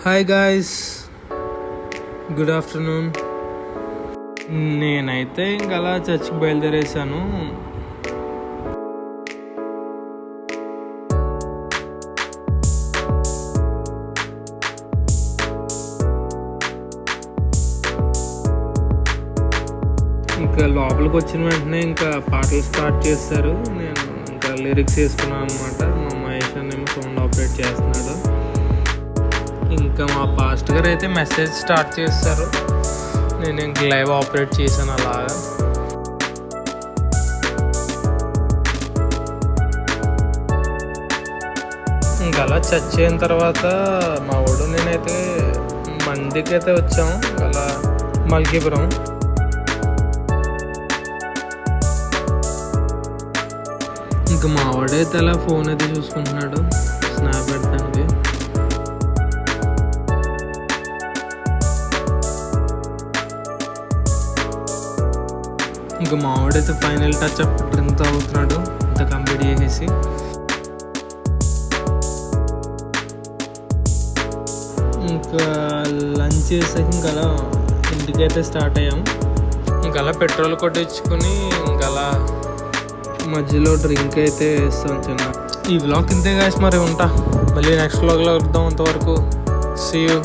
Hi guys, good afternoon. నేనైతే ఇంక అలా చర్చికి బయలుదేరేసాను. ఇంకా లోపలికి వచ్చిన వెంటనే ఇంకా పాటలు స్టార్ట్ చేస్తారు. నేను ఇంకా లిరిక్స్ వేసుకున్నాను అనమాట. మా మహేష్ అన్నేమో సౌండ్ ఆపరేట్ చేస్తున్నాడు. ఇంకా మా పాస్ట్ గారు అయితే మెసేజ్ స్టార్ట్ చేస్తారు. నేను ఇంక లైవ్ ఆపరేట్ చేశాను అలాగా. ఇంకా అలా చర్చ్ అయిన తర్వాత మా వాడు నేనైతే మందికి అయితే వచ్చాము, అలా మల్కీపురం. ఇంకా మా వాడైతే అలా ఫోన్ అయితే చూసుకుంటున్నాడు స్నాప్ పెడతానికి. ఇంకా మా వాడైతే ఫైనల్ టచ్ అప్ డ్రింక్ అవుతున్నాడు ఇంత కంప్లీట్ చేసేసి. ఇంకా లంచ్ చేసాక ఇంకా అలా ఇంటికైతే స్టార్ట్ అయ్యాం. ఇంకా అలా పెట్రోల్ కొట్టించుకుని ఇంకా అలా మధ్యలో డ్రింక్ అయితే వేస్తాం చిన్న. ఈ వ్లాగ్ ఇంతే గాయ్స్, మరి ఉంటా. మళ్ళీ నెక్స్ట్ వ్లాగ్లో వద్దాం. అంతవరకు సీ యూ.